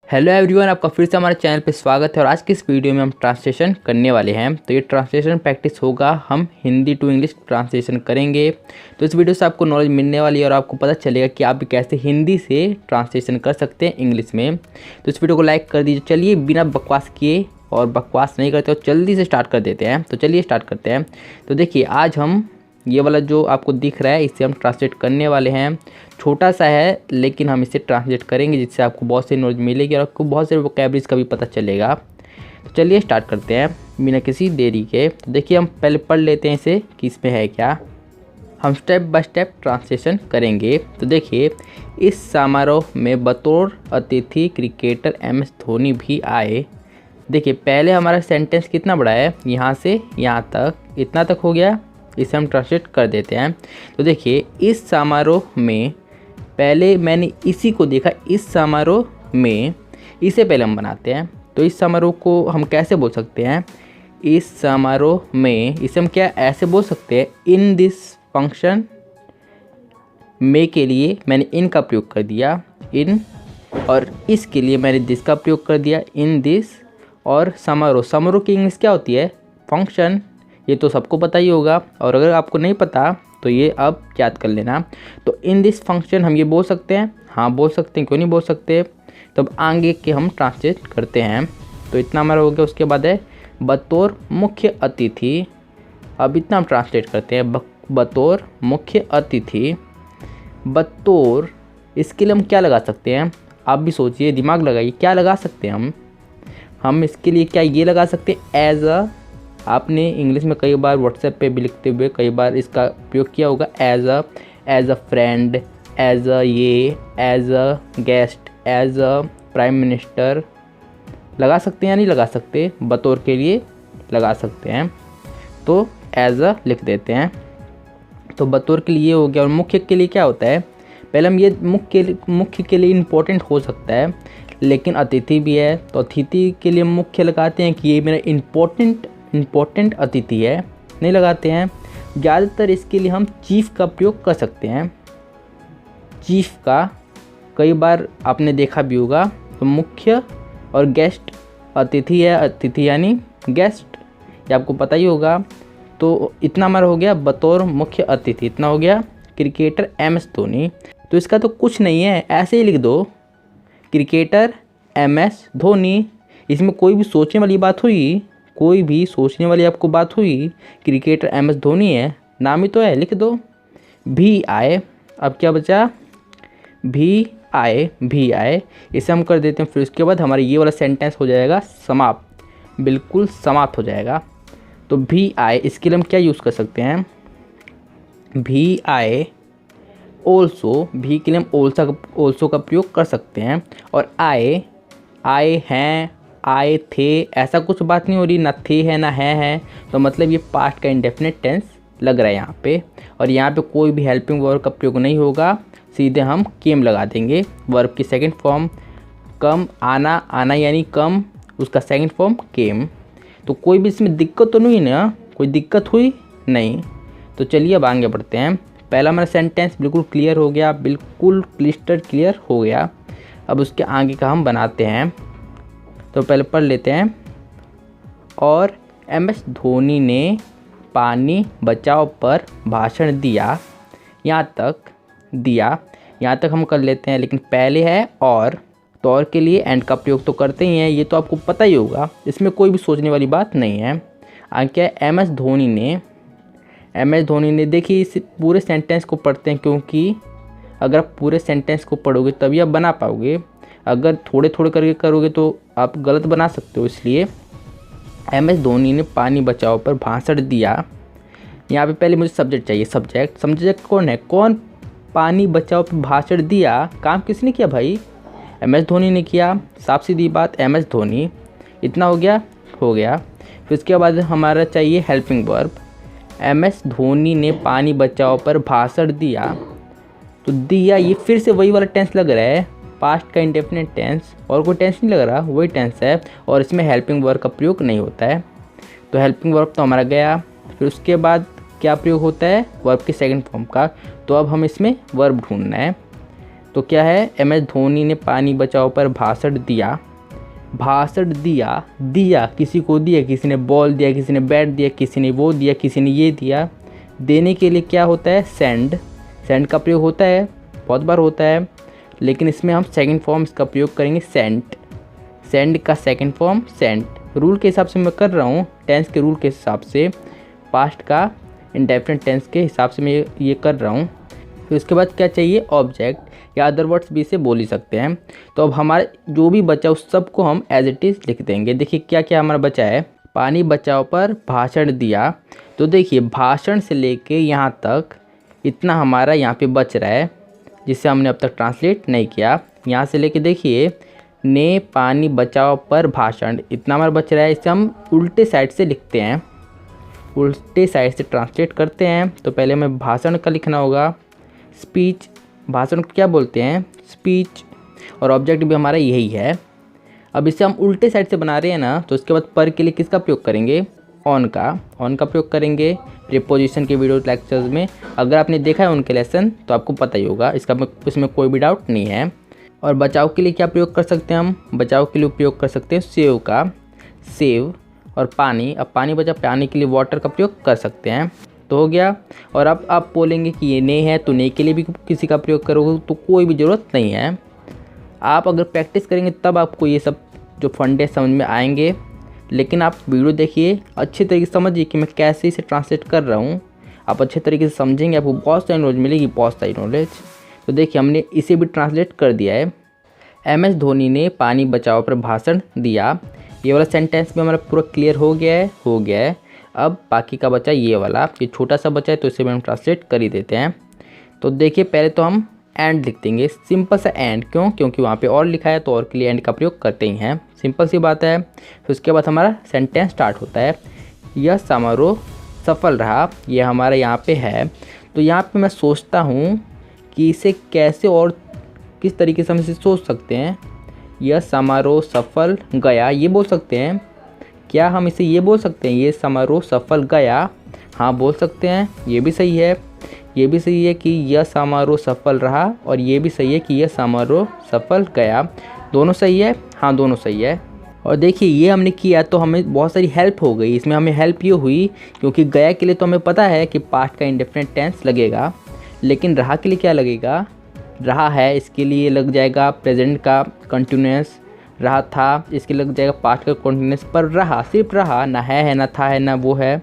Hello everyone, आपका फिर से हमारे चैनल पे स्वागत है। और आज की इस वीडियो में हम ट्रांसलेशन करने वाले हैं। तो ये ट्रांसलेशन प्रैक्टिस होगा, हम हिंदी टू इंग्लिश ट्रांसलेशन करेंगे। तो इस वीडियो से आपको नॉलेज मिलने वाली है और आपको पता चलेगा कि आप भी कैसे हिंदी से ट्रांसलेशन कर सकते हैं इंग्लिश में। तो इस वीडियो को लाइक कर दीजिए। चलिए बिना बकवास किए, और बकवास नहीं करते और जल्दी से स्टार्ट कर देते हैं। तो चलिए स्टार्ट करते हैं। तो देखिए, आज हम ये वाला जो आपको दिख रहा है इसे हम ट्रांसलेट करने वाले हैं। छोटा सा है लेकिन हम इसे ट्रांसलेट करेंगे जिससे आपको बहुत सी नॉलेज मिलेगी और आपको बहुत सारे वोकैबुलरीज का भी पता चलेगा। तो चलिए स्टार्ट करते हैं बिना किसी देरी के। तो देखिए, हम पहले पढ़ लेते हैं इसे कि इसमें है क्या। हम स्टेप बाय स्टेप ट्रांसलेशन करेंगे। तो देखिए, इस समारोह में बतौर अतिथि क्रिकेटर MS धोनी भी आए। देखिए, पहले हमारा सेंटेंस कितना बड़ा है, यहाँ से यहाँ तक, इतना तक हो गया। इसे हम ट्रांसलेट कर देते हैं। तो देखिए, इस समारोह में, पहले मैंने इसी को देखा, इस समारोह में, इसे पहले हम बनाते हैं। तो इस समारोह को हम कैसे बोल सकते हैं, इस समारोह में, इसे हम क्या ऐसे बोल सकते हैं, इन दिस फंक्शन में के लिए मैंने इन का प्रयोग कर दिया, इन, और इसके लिए मैंने दिस का प्रयोग कर दिया, इन दिस। और समारोह, समारोह की इंग्लिश क्या होती है, फंक्शन। ये तो सबको पता ही होगा, और अगर आपको नहीं पता तो ये अब याद कर लेना। तो इन दिस फंक्शन हम ये बोल सकते हैं, हाँ बोल सकते हैं, क्यों नहीं बोल सकते। तो अब आगे के हम ट्रांसलेट करते हैं। तो इतना हमारा हो गया। उसके बाद है बतौर मुख्य अतिथि। अब इतना हम ट्रांसलेट करते हैं, बतौर मुख्य अतिथि। बतौर, इसके लिए हम क्या लगा सकते हैं, आप भी सोचिए, दिमाग लगाइए, क्या लगा सकते हैं हम इसके लिए क्या ये लगा सकते हैं, एज अ। आपने इंग्लिश में कई बार व्हाट्सएप पे भी लिखते हुए कई बार इसका प्रयोग किया होगा, as a friend, as a ये, as a guest, as a prime minister. लगा सकते हैं या नहीं लगा सकते, बतौर के लिए लगा सकते हैं। तो एज अ लिख देते हैं। तो बतौर के लिए हो गया। और मुख्य के लिए क्या होता है, पहले हम ये मुख्य के लिए इम्पोर्टेंट हो सकता है, लेकिन अतिथि भी है। तो अतिथि के लिए मुख्य लगाते हैं कि ये मेरा इम्पोर्टेंट अतिथि है, नहीं लगाते हैं। ज़्यादातर इसके लिए हम चीफ़ का प्रयोग कर सकते हैं, चीफ़ का। कई बार आपने देखा भी होगा। तो मुख्य और गेस्ट, अतिथि है, अतिथि यानी गेस्ट, ये आपको पता ही होगा। तो इतना हमारा हो गया बतौर मुख्य अतिथि, इतना हो गया क्रिकेटर MS धोनी। तो इसका तो कुछ नहीं है, ऐसे ही लिख दो, क्रिकेटर MS धोनी। इसमें कोई भी सोचने वाली बात हुई, कोई भी सोचने वाली आपको बात हुई, क्रिकेटर MS धोनी है, नाम ही तो है, लिख दो। भी आए, अब क्या बचा, भी आए, इसे हम कर देते हैं। फिर उसके बाद हमारा ये वाला सेंटेंस हो जाएगा समाप्त, बिल्कुल समाप्त हो जाएगा। तो भी आए, इसके लिए हम क्या यूज़ कर सकते हैं, भी आए ऑल्सो, भी के लिए हम ऑल्सो का प्रयोग कर सकते हैं। और आए हैं, आए थे, ऐसा कुछ बात नहीं हो रही, ना थे है ना है। तो मतलब ये पास्ट का इंडेफिनिट टेंस लग रहा है यहाँ पे। और यहाँ पे कोई भी हेल्पिंग वर्ब का प्रयोग नहीं होगा, सीधे हम केम लगा देंगे। वर्ब की सेकंड फॉर्म कम, आना यानी कम, उसका सेकंड फॉर्म केम। तो कोई भी इसमें दिक्कत तो नहीं ना, कोई दिक्कत हुई नहीं। तो चलिए अब आगे बढ़ते हैं। पहला हमारा सेंटेंस बिल्कुल क्लियर हो गया, बिल्कुल क्लिस्टर क्लियर हो गया। अब उसके आगे का हम बनाते हैं। तो पहले पढ़ लेते हैं। और MS धोनी ने पानी बचाओ पर भाषण दिया, यहाँ तक हम कर लेते हैं। लेकिन पहले है और, तो और के लिए एंड का प्रयोग तो करते ही हैं, ये तो आपको पता ही होगा, इसमें कोई भी सोचने वाली बात नहीं है। आगे क्या है, MS धोनी ने। देखिए, इस पूरे सेंटेंस को पढ़ते हैं, क्योंकि अगर आप पूरे सेंटेंस को पढ़ोगे तभी आप बना पाओगे। अगर थोड़े थोड़े करके करोगे तो आप गलत बना सकते हो। इसलिए MS धोनी ने पानी बचाओ पर भाषण दिया। यहाँ पे पहले मुझे सब्जेक्ट चाहिए, सब्जेक्ट कौन है, कौन पानी बचाओ पर भाषण दिया, काम किसने किया भाई, MS धोनी ने किया। साफ सीधी बात, MS धोनी। इतना हो गया। फिर उसके बाद हमारा चाहिए हेल्पिंग वर्ब। MS धोनी ने पानी बचाओ पर भाषण दिया। तो दिया, ये फिर से वही वाला टेंस लग रहा है, पास्ट का इंडेफिनिट टेंस, और कोई टेंस नहीं लग रहा, वही टेंस है। और इसमें हेल्पिंग वर्ब का प्रयोग नहीं होता है। तो हेल्पिंग वर्ब तो हमारा गया। फिर उसके बाद क्या प्रयोग होता है, वर्ब के सेकंड फॉर्म का। तो अब हम इसमें वर्ब ढूंढना है। तो क्या है, MS धोनी ने पानी बचाओ पर भाषण दिया। भाषण दिया, दिया किसी को दिया, किसी ने बॉल दिया, किसी ने बैट दिया, किसी ने वो दिया, किसी ने ये दिया। देने के लिए क्या होता है, सेंड। सेंड का प्रयोग होता है, बहुत बार होता है, लेकिन इसमें हम सेकंड फॉर्म इसका प्रयोग करेंगे सेंट। सेंड का सेकंड फॉर्म सेंट। रूल के हिसाब से मैं कर रहा हूँ, टेंस के रूल के हिसाब से, पास्ट का इंडेफिनिट टेंस के हिसाब से मैं ये कर रहा हूँ। फिर उसके बाद क्या चाहिए, ऑब्जेक्ट या अदर वर्ड्स भी इसे बोल ही सकते हैं। तो अब हमारे जो भी बचा उस सब को हम एज इट इज़ लिख देंगे। देखिए क्या क्या हमारा बचा है, पानी बचाओ पर भाषण दिया। तो देखिए भाषण से लेके यहाँ तक इतना हमारा यहाँ पे बच रहा है, जिसे हमने अब तक ट्रांसलेट नहीं किया। यहाँ से लेके देखिए, ने पानी बचाओ पर भाषण, इतना हमारा बच रहा है। इसे हम उल्टे साइड से लिखते हैं, उल्टे साइड से ट्रांसलेट करते हैं। तो पहले हमें भाषण का लिखना होगा, स्पीच। भाषण को क्या बोलते हैं, स्पीच, और ऑब्जेक्ट भी हमारा यही है। अब इसे हम उल्टे साइड से बना रहे हैं ना, तो उसके बाद पर के लिए किसका प्रयोग करेंगे, ऑन का। ऑन का प्रयोग करेंगे प्रीपोजिशन के वीडियो लेक्चर्स में। अगर आपने देखा है उनके लेसन तो आपको पता ही होगा, इसमें कोई भी डाउट नहीं है। और बचाव के लिए क्या प्रयोग कर सकते हैं हम, बचाव के लिए उपयोग कर सकते हैं सेव का, सेव। और पानी, अब पानी बचा, पानी के लिए वाटर का प्रयोग कर सकते हैं। तो हो गया। और अब आप बोलेंगे कि ये ने है, तो ने के लिए भी किसी का प्रयोग करोगे तो कोई भी ज़रूरत नहीं है। आप अगर प्रैक्टिस करेंगे तब आपको ये सब जो फंडे समझ में आएंगे। लेकिन आप वीडियो देखिए, अच्छे तरीके से समझिए कि मैं कैसे इसे ट्रांसलेट कर रहा हूँ। आप अच्छे तरीके से समझेंगे, आपको बहुत सारी नॉलेज मिलेगी, बहुत सारी नॉलेज। तो देखिए हमने इसे भी ट्रांसलेट कर दिया है। MS धोनी ने पानी बचाओ पर भाषण दिया। ये वाला सेंटेंस भी हमारा पूरा क्लियर हो गया है। अब बाकी का बचा ये वाला, ये छोटा सा बचा है तो इसे भी हम ट्रांसलेट कर ही देते हैं। तो देखिए पहले तो हम एंड लिख देंगे, सिंपल सा एंड। क्यों, क्योंकि वहाँ पे और लिखा है तो और के लिए एंड का प्रयोग करते ही हैं, सिंपल सी बात है। फिर उसके बाद हमारा सेंटेंस स्टार्ट होता है, यह समारोह सफल रहा, ये हमारा यहाँ पे है। तो यहाँ पे मैं सोचता हूँ कि इसे कैसे और किस तरीके से हम इसे सोच सकते हैं। यह समारोह सफल गया, ये बोल सकते हैं क्या, हम इसे ये बोल सकते हैं, ये समारोह सफल गया। हाँ बोल सकते हैं, ये भी सही है। ये भी सही है कि यह समारोह सफल रहा, और ये भी सही है कि यह समारोह सफल गया। दोनों सही है, हाँ दोनों सही है। और देखिए ये हमने किया तो हमें बहुत सारी हेल्प हो गई। इसमें हमें हेल्प ये हुई क्योंकि गया के लिए तो हमें पता है कि पास्ट का इंडेफिनिट टेंस लगेगा, लेकिन रहा के लिए क्या लगेगा, रहा है इसके लिए लग जाएगा प्रेजेंट का कंटिन्यूअस। रहा था इसके लग जाएगा पास्ट का कंटिन्यूअस। पर रहा, सिर्फ रहा, ना है ना था है ना वो है,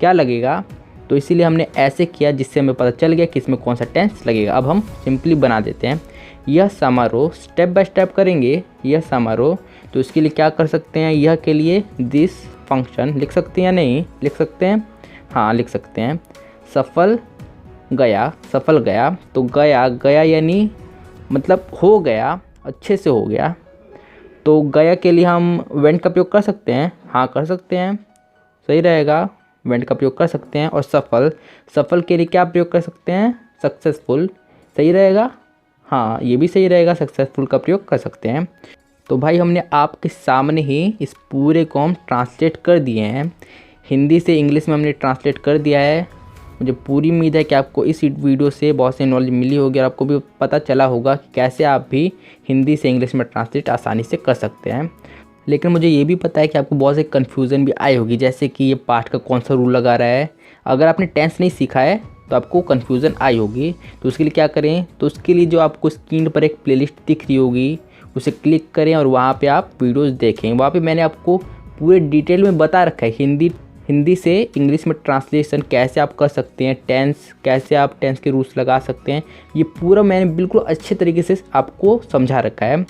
क्या लगेगा। तो इसीलिए हमने ऐसे किया जिससे हमें पता चल गया कि इसमें कौन सा टेंस लगेगा। अब हम सिंपली बना देते हैं, यह समारोह, स्टेप बाय स्टेप करेंगे। यह समारोह, तो इसके लिए क्या कर सकते हैं, यह के लिए दिस फंक्शन लिख सकते हैं या नहीं लिख सकते हैं, हाँ लिख सकते हैं। सफल गया, सफल गया, तो गया, गया यानी मतलब हो गया, अच्छे से हो गया। तो गया के लिए हम वेंट का प्रयोग कर सकते हैं, हाँ कर सकते हैं, सही रहेगा, वेंट का प्रयोग कर सकते हैं। और सफल, सफल के लिए क्या प्रयोग कर सकते हैं, सक्सेसफुल, सही रहेगा, हाँ ये भी सही रहेगा, सक्सेसफुल का प्रयोग कर सकते हैं। तो भाई हमने आपके सामने ही इस पूरे को हम ट्रांसलेट कर दिए हैं, हिंदी से इंग्लिश में हमने ट्रांसलेट कर दिया है। मुझे पूरी उम्मीद है कि आपको इस वीडियो से बहुत सी नॉलेज मिली होगी और आपको भी पता चला होगा कि कैसे आप भी हिंदी से इंग्लिश में ट्रांसलेट आसानी से कर सकते हैं। लेकिन मुझे ये भी पता है कि आपको बहुत से कन्फ्यूज़न भी आई होगी, जैसे कि ये पास्ट का कौन सा रूल लगा रहा है। अगर आपने टेंस नहीं सीखा है तो आपको कन्फ्यूज़न आई होगी। तो उसके लिए क्या करें, तो उसके लिए जो आपको स्क्रीन पर एक प्लेलिस्ट दिख रही होगी उसे क्लिक करें और वहाँ पे आप वीडियोस देखें। वहाँ पे मैंने आपको पूरे डिटेल में बता रखा है हिंदी से इंग्लिश में ट्रांसलेशन कैसे आप कर सकते हैं, टेंस कैसे आप टेंस के रूल्स लगा सकते हैं, ये पूरा मैंने बिल्कुल अच्छे तरीके से आपको समझा रखा है।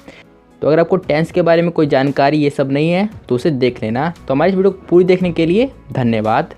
तो अगर आपको टेंस के बारे में कोई जानकारी ये सब नहीं है तो उसे देख लेना। तो हमारी इस वीडियो को पूरी देखने के लिए धन्यवाद।